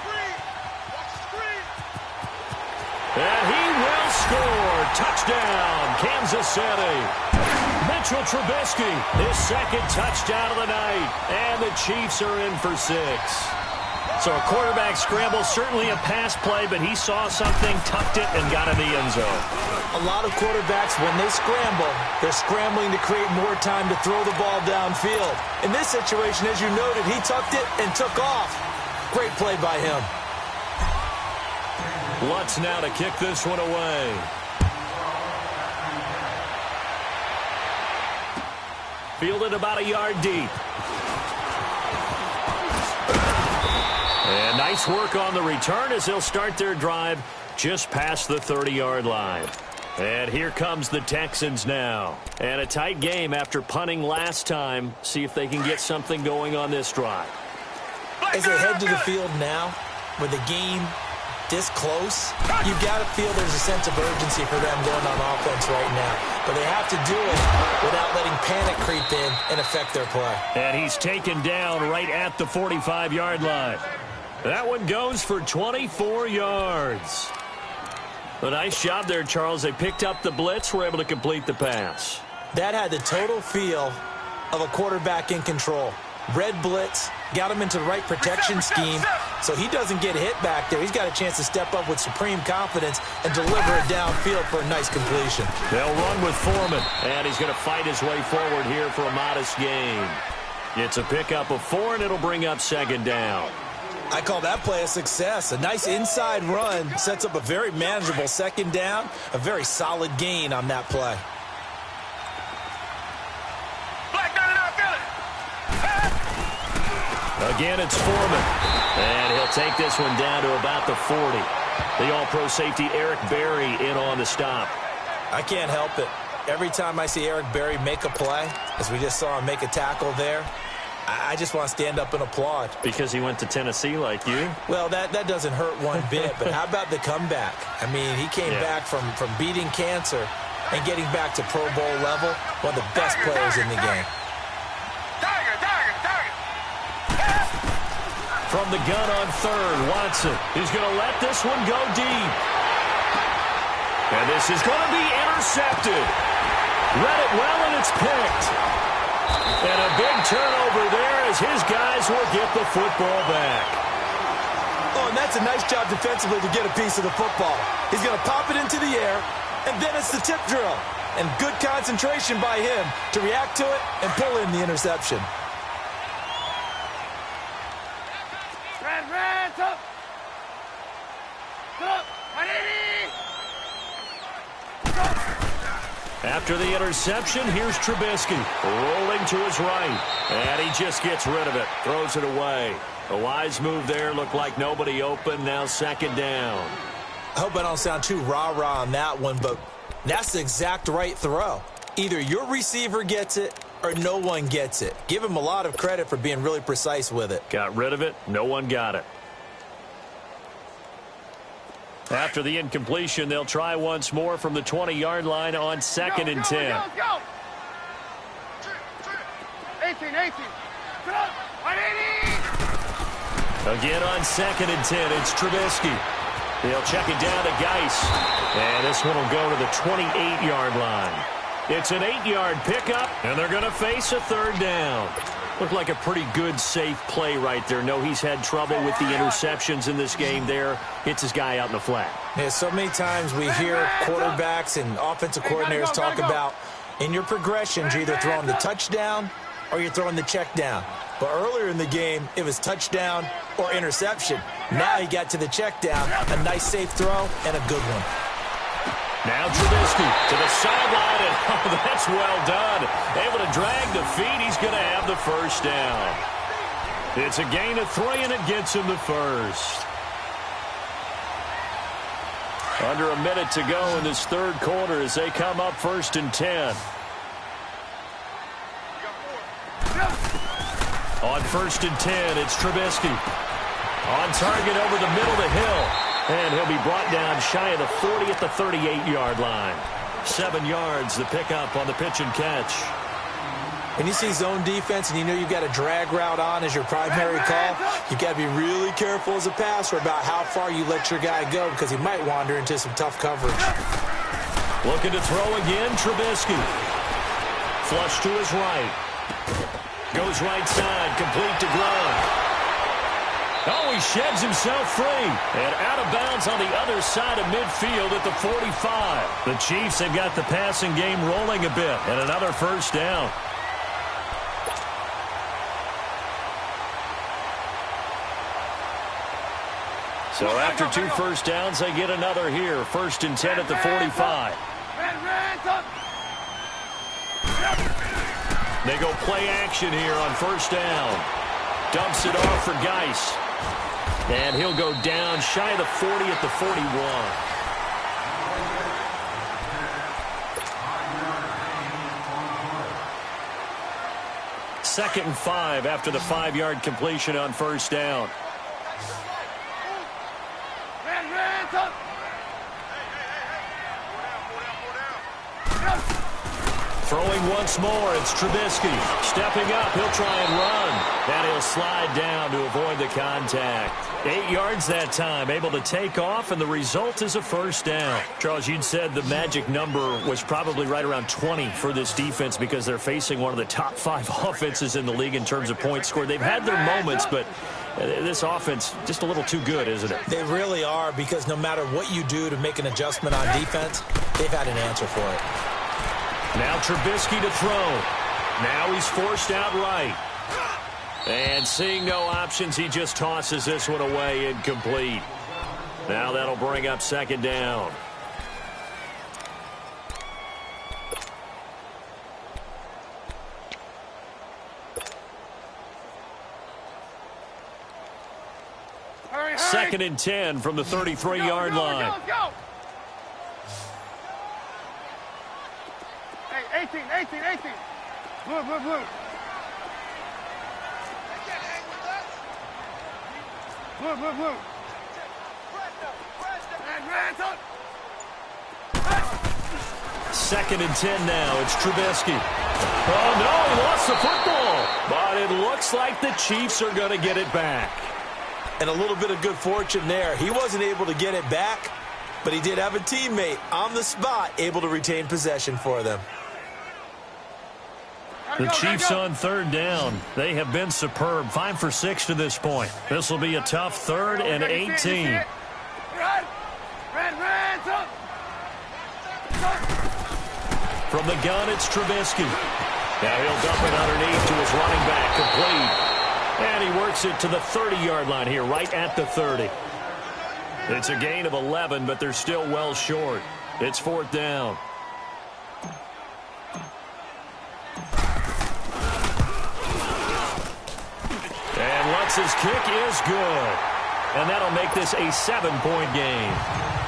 [SPEAKER 1] And he will score. Touchdown, Kansas City. Mitchell Trubisky, his 2nd touchdown of the night. And the Chiefs are in for 6. So a quarterback scramble, certainly a pass play, but he saw something, tucked it, and got in the end zone.
[SPEAKER 2] A lot of quarterbacks, when they scramble, they're scrambling to create more time to throw the ball downfield. In this situation, as you noted, he tucked it and took off. Great play by him.
[SPEAKER 1] Lutz now to kick this one away. Fielded about a yard deep. And nice work on the return as they'll start their drive just past the 30-yard line. And here comes the Texans now. And a tight game after punting last time. See if they can get something going on this drive.
[SPEAKER 2] As they head to the field now, with the game this close, you've got to feel there's a sense of urgency for them going on offense right now. But they have to do it without letting panic creep in and affect their play.
[SPEAKER 1] And he's taken down right at the 45-yard line. That one goes for 24 yards. A nice job there, Charles. They picked up the blitz, were able to complete the pass.
[SPEAKER 2] That had the total feel of a quarterback in control. Red blitz, got him into the right protection scheme, so he doesn't get hit back there. He's got a chance to step up with supreme confidence and deliver it downfield for a nice completion.
[SPEAKER 1] They'll run with Foreman, and he's going to fight his way forward here for a modest gain. It's a pickup of 4, and it'll bring up 2nd down.
[SPEAKER 2] I call that play a success. A nice inside run sets up a very manageable second down, a very solid gain on that play.
[SPEAKER 1] Again, it's Foreman. And he'll take this one down to about the 40. The all-pro safety Eric Berry in on the stop.
[SPEAKER 2] I can't help it. Every time I see Eric Berry make a play, as we just saw him make a tackle there, I just want to stand up and applaud.
[SPEAKER 1] Because he went to Tennessee like you?
[SPEAKER 2] Well, that doesn't hurt one bit, but how about the comeback? I mean, he came back from beating cancer and getting back to Pro Bowl level, one of the best players in the game.
[SPEAKER 1] From the gun on third, Watson. He's going to let this one go deep. And this is going to be intercepted. Read it well, and it's picked. And a big turnover there as his guys will get the football back.
[SPEAKER 2] Oh, and that's a nice job defensively to get a piece of the football. He's going to pop it into the air, and then it's the tip drill. And good concentration by him to react to it and pull in the interception.
[SPEAKER 1] After the interception, here's Trubisky rolling to his right. And he just gets rid of it, throws it away. A wise move there, looked like nobody open, now second down.
[SPEAKER 2] I hope I don't sound too rah-rah on that one, but that's the exact right throw. Either your receiver gets it or no one gets it. Give him a lot of credit for being really precise with it.
[SPEAKER 1] Got rid of it, no one got it. After the incompletion, they'll try once more from the 20-yard line on second and 10.
[SPEAKER 3] Let's go. 18.
[SPEAKER 1] Again on second and 10, it's Trubisky. They'll check it down to Geis. And this one will go to the 28-yard line. It's an 8-yard pickup, and they're going to face a third down. Looked like a pretty good, safe play right there. No, he's had trouble with the interceptions in this game there. Hits his guy out in the flat.
[SPEAKER 2] Yeah, so many times we hear quarterbacks and offensive coordinators talk about in your progressions, you're either throwing the touchdown or you're throwing the check down. But earlier in the game, it was touchdown or interception. Now he got to the check down, a nice safe throw and a good one.
[SPEAKER 1] Now Trubisky to the sideline, and oh, that's well done. Able to drag the feet. He's going to have the first down. It's a gain of 3, and it gets him the first. Under a minute to go in this third quarter as they come up first and 10. On first and 10, it's Trubisky. On target over the middle of the hill. And he'll be brought down shy of the 40 at the 38-yard line. 7 yards, the pickup on the pitch and catch.
[SPEAKER 2] When you see zone defense and you know you've got a drag route on as your primary call, you've got to be really careful as a passer about how far you let your guy go because he might wander into some tough coverage.
[SPEAKER 1] Looking to throw again, Trubisky. Flush to his right. Goes right side, complete to Gronk. Oh, he sheds himself free. And out of bounds on the other side of midfield at the 45. The Chiefs have got the passing game rolling a bit. And another first down. So after 2 first downs, they get another here. First and 10 at the 45. They go play action here on first down. Dumps it off for Geis. And he'll go down shy of the 40 at the 41. Second and 5 after the 5-yard completion on first down. Throwing once more, it's Trubisky. Stepping up, he'll try and run. And he'll slide down to avoid the contact. 8 yards that time, able to take off, and the result is a first down. Charles, you'd said the magic number was probably right around 20 for this defense because they're facing one of the top 5 offenses in the league in terms of points scored. They've had their moments, but this offense just a little too good, isn't it?
[SPEAKER 2] They really are, because no matter what you do to make an adjustment on defense, they've had an answer for it.
[SPEAKER 1] Now Trubisky to throw. Now he's forced out right. And seeing no options, he just tosses this one away incomplete. Now that'll bring up second down. Second and 10 from the 33-yard line.
[SPEAKER 3] Let's go. Hey, 18. Blue. Blue.
[SPEAKER 1] Second and 10 now. It's Trubisky. Oh, no, he lost the football. But it looks like the Chiefs are going to get it back.
[SPEAKER 2] And a little bit of good fortune there. He wasn't able to get it back, but he did have a teammate on the spot able to retain possession for them.
[SPEAKER 1] The Chiefs on third down. They have been superb. 5 for 6 to this point. This will be a tough third and 18. From the gun, it's Trubisky. Now he'll dump it underneath to his running back, complete. And he works it to the 30-yard line here, right at the 30. It's a gain of 11, but they're still well short. It's fourth down. And Lutz's kick is good. And that'll make this a 7-point game.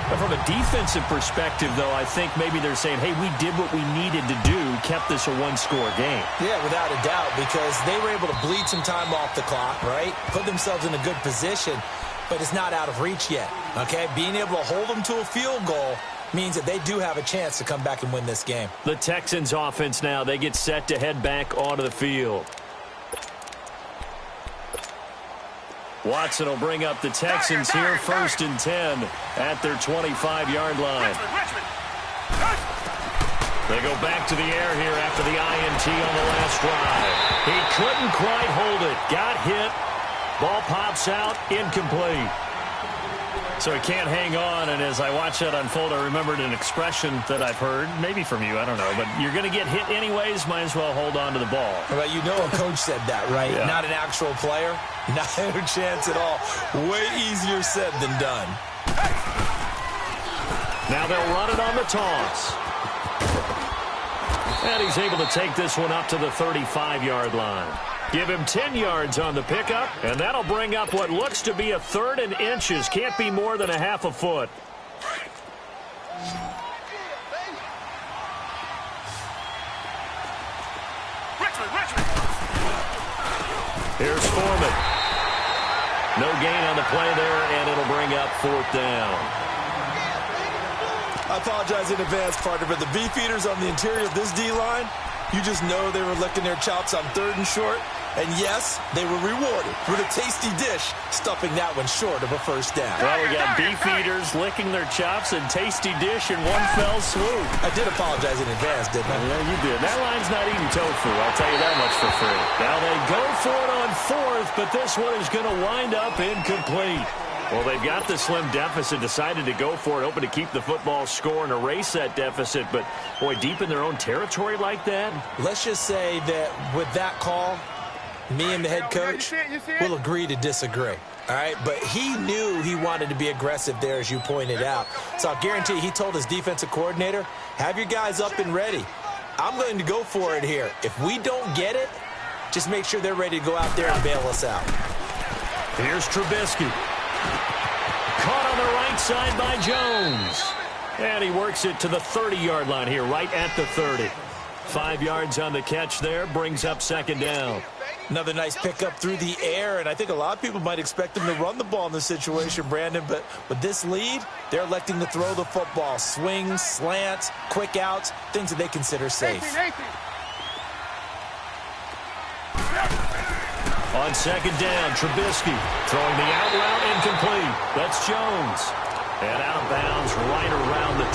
[SPEAKER 1] But from a defensive perspective, though, I think maybe they're saying, hey, we did what we needed to do, kept this a one-score game.
[SPEAKER 2] Yeah, without a doubt, because they were able to bleed some time off the clock, right? Put themselves in a good position, but it's not out of reach yet, okay? Being able to hold them to a field goal means that they do have a chance to come back and win this game.
[SPEAKER 1] The Texans offense now, they get set to head back onto the field. Watson will bring up the Texans here, first and 10 at their 25-yard line. They go back to the air here after the INT on the last drive. He couldn't quite hold it. Got hit. Ball pops out, incomplete. So he can't hang on, and as I watch that unfold, I remembered an expression that I've heard, maybe from you, I don't know, but you're going to get hit anyways, might as well hold on to the ball.
[SPEAKER 2] Well, you know a coach said that, right?
[SPEAKER 1] Yeah.
[SPEAKER 2] Not an actual player. Not a chance at all. Way easier said than done.
[SPEAKER 1] Now they'll run it on the toss. And he's able to take this one up to the 35-yard line. Give him 10 yards on the pickup, and that'll bring up what looks to be a third and inches. Can't be more than a half a foot. Here's Foreman. No gain on the play there, and it'll bring up fourth down.
[SPEAKER 2] I apologize in advance, partner, but the beefeaters on the interior of this D-line, you just know they were licking their chops on third and short. And yes, they were rewarded with a tasty dish, stuffing that one short of a first down.
[SPEAKER 1] Well, we got beef eaters licking their chops and tasty dish in one fell swoop.
[SPEAKER 2] I did apologize in advance, didn't I?
[SPEAKER 1] Yeah, you did. That line's not eating tofu, I'll tell you that much for free. Now they go for it on fourth, but this one is going to wind up incomplete. Well, they've got the slim deficit, decided to go for it, hoping to keep the football score and erase that deficit. But, boy, deep in their own territory like that.
[SPEAKER 2] Let's just say that with that call, me and the head coach will agree to disagree. All right, but he knew he wanted to be aggressive there, as you pointed out. So I'll guarantee he told his defensive coordinator, have your guys up and ready. I'm going to go for it here. If we don't get it, just make sure they're ready to go out there and bail us out.
[SPEAKER 1] Here's Trubisky. Caught on the right side by Jones. And he works it to the 30-yard line here, right at the 30. 5 yards on the catch there, brings up second down.
[SPEAKER 2] Another nice pickup through the air, and I think a lot of people might expect him to run the ball in this situation, Brandon, but with this lead, they're electing to throw the football. Swings, slants, quick outs, things that they consider safe.
[SPEAKER 3] 18.
[SPEAKER 1] On second down, Trubisky throwing the out route incomplete. That's Jones. And out of bounds right around the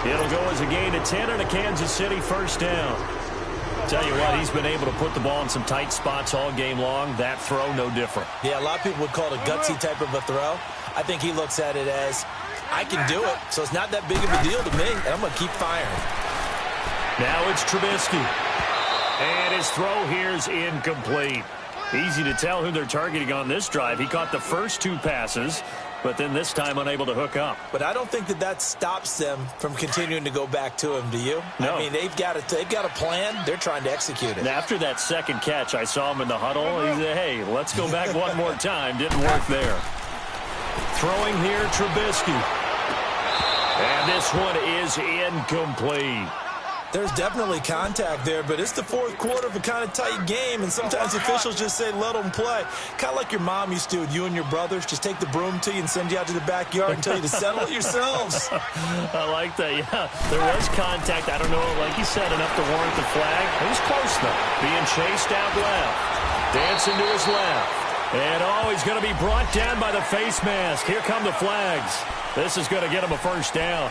[SPEAKER 1] 20. It'll go as a gain of 10 and a Kansas City first down. Tell you what, he's been able to put the ball in some tight spots all game long. That throw, no different.
[SPEAKER 2] Yeah, a lot of people would call it a gutsy type of a throw. I think he looks at it as, I can do it, so it's not that big of a deal to me, and I'm going to keep firing.
[SPEAKER 1] Now it's Trubisky. And his throw here's incomplete. Easy to tell who they're targeting on this drive. He caught the first 2 passes, but then this time unable to hook up.
[SPEAKER 2] But I don't think that stops them from continuing to go back to him, do you?
[SPEAKER 1] No.
[SPEAKER 2] I mean, they've got a plan. They're trying to execute it.
[SPEAKER 1] And after that second catch, I saw him in the huddle. He said, hey, let's go back one more time. Didn't work there. Throwing here, Trubisky. And this one is incomplete.
[SPEAKER 2] There's definitely contact there, but it's the fourth quarter of a kind of tight game, and sometimes officials just say, let them play. Kind of like your mom used to with you and your brothers. Just take the broom to you and send you out to the backyard and tell you to settle it yourselves.
[SPEAKER 1] I like that, yeah. There was contact. I don't know, like you said, enough to warrant the flag. It was close, though. Being chased out left. Dancing to his left. And, he's going to be brought down by the face mask. Here come the flags. This is going to get him a first down.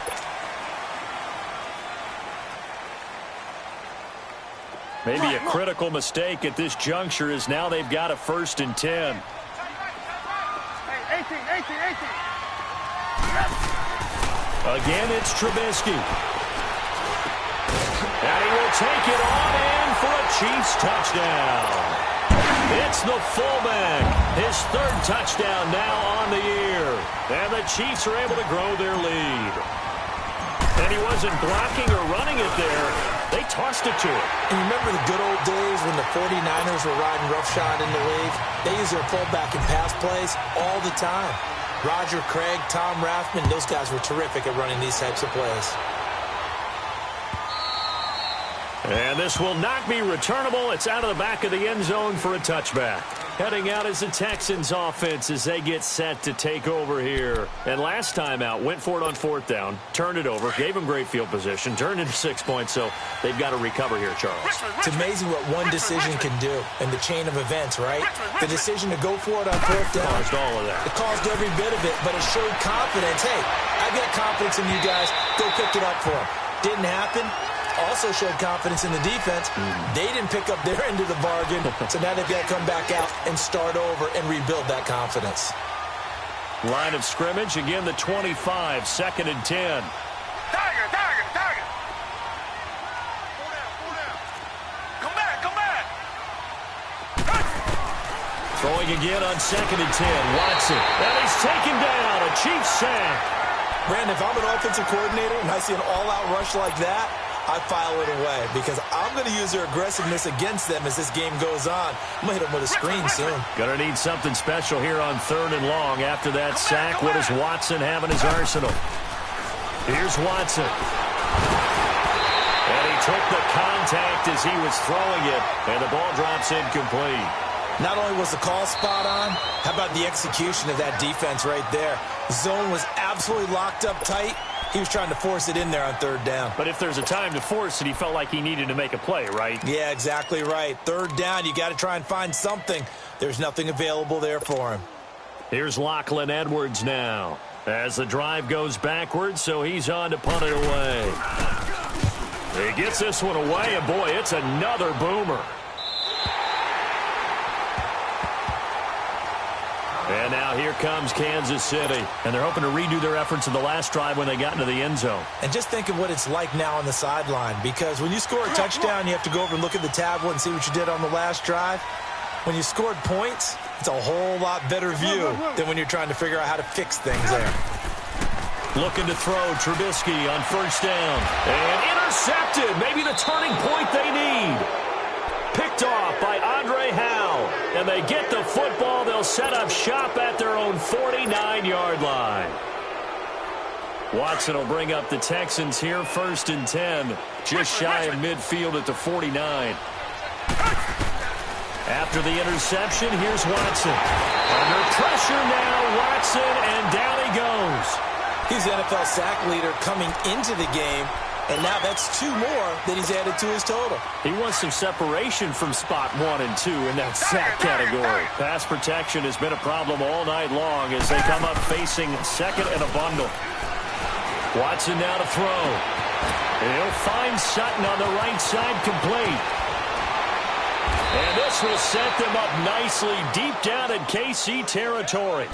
[SPEAKER 1] Maybe a critical mistake at this juncture is now they've got a 1st and 10.
[SPEAKER 3] Hey, 18.
[SPEAKER 1] Again, it's Trubisky. And he will take it on in for a Chiefs touchdown. It's the fullback. His 3rd touchdown now on the year. And the Chiefs are able to grow their lead. And he wasn't blocking or running it there. They tossed it to him.
[SPEAKER 2] And you remember the good old days when the 49ers were riding roughshod in the league? They use their fullback in pass plays all the time. Roger Craig, Tom Rathman, those guys were terrific at running these types of plays.
[SPEAKER 1] And this will not be returnable. It's out of the back of the end zone for a touchback. Heading out is the Texans offense as they get set to take over here. And last time out, went for it on 4th down, turned it over, gave them great field position, turned into 6 points, so they've got to recover here, Charles.
[SPEAKER 2] It's amazing what one decision can do in the chain of events, right? The decision to go for it on 4th down.
[SPEAKER 1] Caused all of that.
[SPEAKER 2] It caused every bit of it, but it showed confidence. Hey, I've got confidence in you guys. Go pick it up for them. Didn't happen. Also showed confidence in the defense. They didn't pick up their end of the bargain, so now they've got to come back out and start over and rebuild that confidence.
[SPEAKER 1] Line of scrimmage, again the 25, 2nd and 10.
[SPEAKER 3] Tiger. Come back.
[SPEAKER 1] Throwing again on 2nd and 10. Watson. And he's taken down. A Chiefs sack.
[SPEAKER 2] Brandon, if I'm an offensive coordinator and I see an all-out rush like that, I file it away because I'm going to use their aggressiveness against them as this game goes on. I'm going to hit them with a screen soon.
[SPEAKER 1] Going to need something special here on 3rd and long. After that sack, what does Watson have in his arsenal? Here's Watson. And he took the contact as he was throwing it, and the ball drops incomplete.
[SPEAKER 2] Not only was the call spot on, how about the execution of that defense right there? Zone was absolutely locked up tight. He was trying to force it in there on 3rd down.
[SPEAKER 1] But if there's a time to force it, he felt like he needed to make a play, right?
[SPEAKER 2] Yeah, exactly right. 3rd down, you got to try and find something. There's nothing available there for him.
[SPEAKER 1] Here's Lachlan Edwards now as the drive goes backwards, so he's on to punt it away. He gets this one away, and boy, it's another boomer. And now here comes Kansas City. And they're hoping to redo their efforts in the last drive when they got into the end zone.
[SPEAKER 2] And just think of what it's like now on the sideline. Because when you score a touchdown, you have to go over and look at the tablet and see what you did on the last drive. When you scored points, it's a whole lot better view than when you're trying to figure out how to fix things there.
[SPEAKER 1] Looking to throw Trubisky on 1st down. And intercepted. Maybe the turning point they need. Picked off by Andre Howe. And they get the football. They'll set up shop at their own 49-yard line. Watson will bring up the Texans here, 1st and 10. Just shy of midfield at the 49. After the interception, here's Watson. Under pressure now, Watson, and down he goes.
[SPEAKER 2] He's the NFL sack leader coming into the game. And now that's 2 more that he's added to his total.
[SPEAKER 1] He wants some separation from spot 1 and 2 in that sack category. Pass protection has been a problem all night long as they come up facing 2nd and a bundle. Watson now to throw. He'll find Sutton on the right side, complete. And this will set them up nicely deep down in KC territory.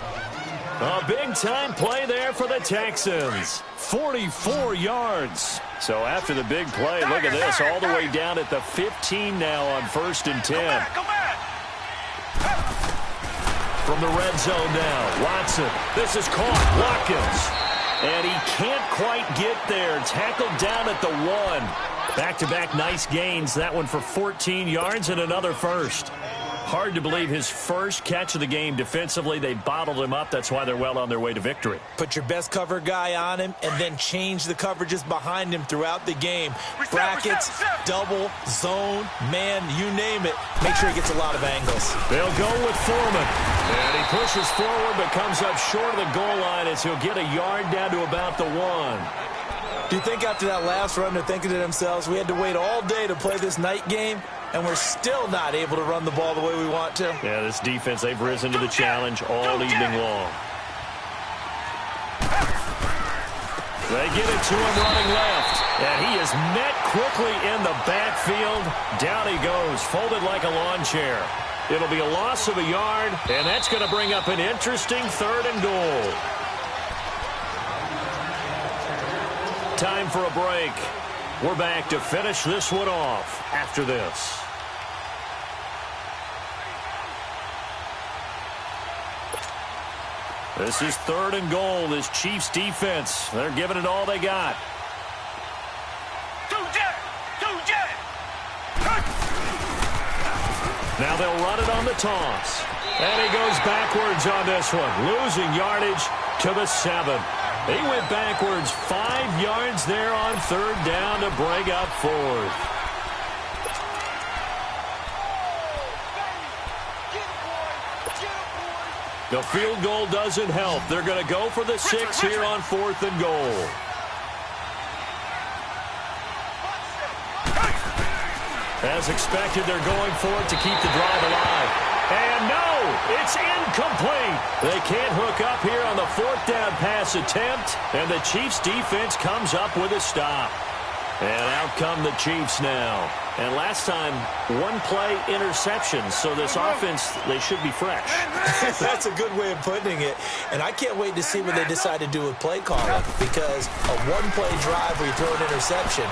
[SPEAKER 1] A big-time play there for the Texans. 44 yards. So after the big play, look at this, all the way down at the 15 now on 1st and 10.
[SPEAKER 3] Come back.
[SPEAKER 1] From the red zone now, Watson. This is caught. Watkins. And he can't quite get there. Tackled down at the 1. Back-to-back nice gains. That one for 14 yards and another first. Hard to believe his first catch of the game defensively. They bottled him up. That's why they're well on their way to victory.
[SPEAKER 2] Put your best cover guy on him and then change the coverages behind him throughout the game. Brackets, double, zone, man, you name it. Make sure he gets a lot of angles.
[SPEAKER 1] They'll go with Foreman. And he pushes forward but comes up short of the goal line as he'll get a yard down to about the 1.
[SPEAKER 2] Do you think after that last run they're thinking to themselves, we had to wait all day to play this night game, and we're still not able to run the ball the way we want to?
[SPEAKER 1] Yeah, this defense, they've risen to the challenge all evening long. They give it to him running left, and he is met quickly in the backfield. Down he goes, folded like a lawn chair. It'll be a loss of a yard, and that's going to bring up an interesting 3rd and goal. Time for a break. We're back to finish this one off after this. This is 3rd and goal. This Chiefs defense, they're giving it all they got. Now they'll run it on the toss. And he goes backwards on this one, losing yardage to the 7. He went backwards 5 yards there on 3rd down to bring up 4th. The field goal doesn't help. They're going to go for the 6 here on 4th and goal. As expected, they're going for it to keep the drive alive. And no, it's incomplete. They can't hook up here on the 4th down pass attempt, and the Chiefs defense comes up with a stop. And out come the Chiefs now. And last time, 1-play interception, so this offense, they should be fresh.
[SPEAKER 2] That's a good way of putting it. And I can't wait to see what they decide to do with play calling, because a 1-play drive where you throw an interception,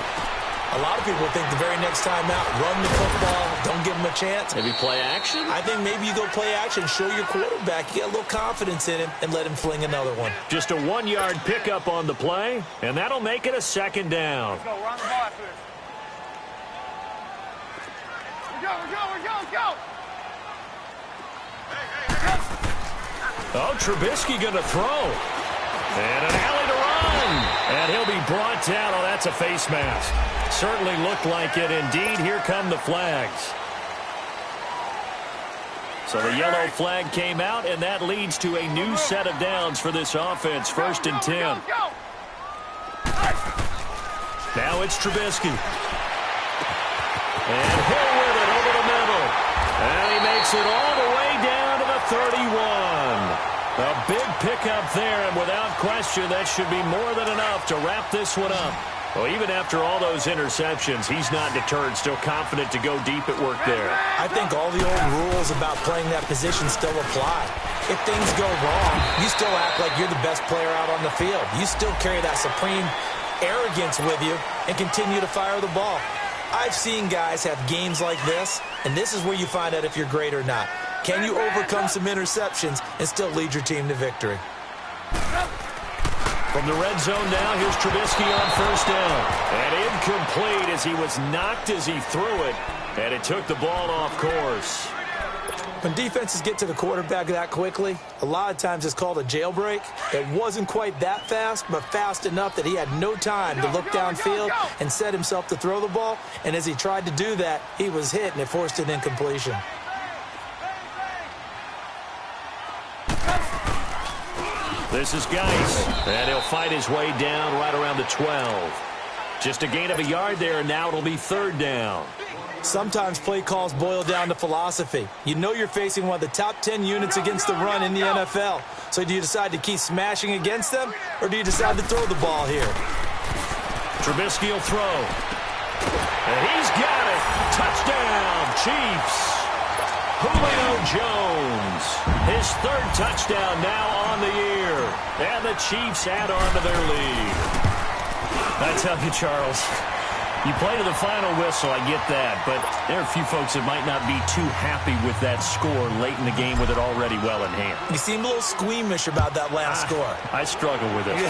[SPEAKER 2] a lot of people think the very next time out, run the football, don't give him a chance.
[SPEAKER 1] Maybe play action?
[SPEAKER 2] I think maybe you go play action, show your quarterback, you get a little confidence in him, and let him fling another one.
[SPEAKER 1] Just a 1-yard pickup on the play, and that'll make it a 2nd down.
[SPEAKER 3] Let's go, run the ball after this. Let's go.
[SPEAKER 1] Oh, Trubisky going to throw. And an alley to run. And he'll be brought down. Oh, that's a face mask. Certainly looked like it. Indeed, here come the flags. So the yellow flag came out, and that leads to a new set of downs for this offense. 1st and 10. Now it's Trubisky. And Hill with it over the middle. And he makes it all the way down to the 31. A big pickup there, and without question, that should be more than enough to wrap this one up. Well, even after all those interceptions, he's not deterred, still confident to go deep at work there.
[SPEAKER 2] I think all the old rules about playing that position still apply. If things go wrong, you still act like you're the best player out on the field. You still carry that supreme arrogance with you and continue to fire the ball. I've seen guys have games like this, and this is where you find out if you're great or not. Can you overcome some interceptions and still lead your team to victory?
[SPEAKER 1] From the red zone now, here's Trubisky on 1st down. And incomplete as he was knocked as he threw it, and it took the ball off course.
[SPEAKER 2] When defenses get to the quarterback that quickly, a lot of times it's called a jailbreak. It wasn't quite that fast, but fast enough that he had no time to look downfield and set himself to throw the ball. And as he tried to do that, he was hit, and it forced an incompletion.
[SPEAKER 1] This is Geis, and he'll fight his way down right around the 12. Just a gain of a yard there, and now it'll be 3rd down.
[SPEAKER 2] Sometimes play calls boil down to philosophy. You know you're facing one of the top 10 units against the run in the NFL. So do you decide to keep smashing against them, or do you decide to throw the ball here?
[SPEAKER 1] Trubisky will throw. And he's got it. Touchdown, Chiefs. Julio Jones, his 3rd touchdown now on the year. And the Chiefs add on to their lead. I tell you, Charles, You play to the final whistle, I get that, but there are a few folks that might not be too happy with that score late in the game with it already well in hand.
[SPEAKER 2] You seem a little squeamish about that last score.
[SPEAKER 1] I struggle with it.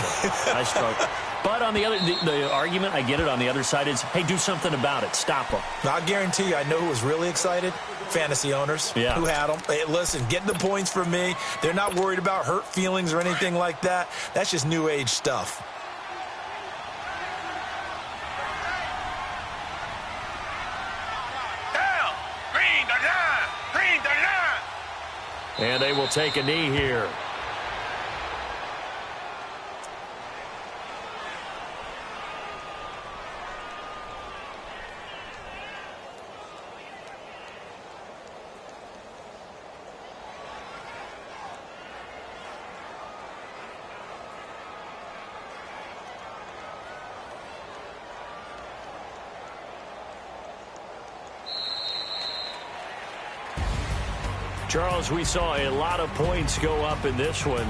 [SPEAKER 1] I struggle. But on the other, the argument, I get it, on the other side is, hey, do something about it. Stop them.
[SPEAKER 2] I guarantee you, I know who was really excited. Fantasy owners who had them. Hey, listen, get the points from me. They're not worried about hurt feelings or anything like that. That's just new age stuff.
[SPEAKER 1] And they will take a knee here. Charles, we saw a lot of points go up in this one.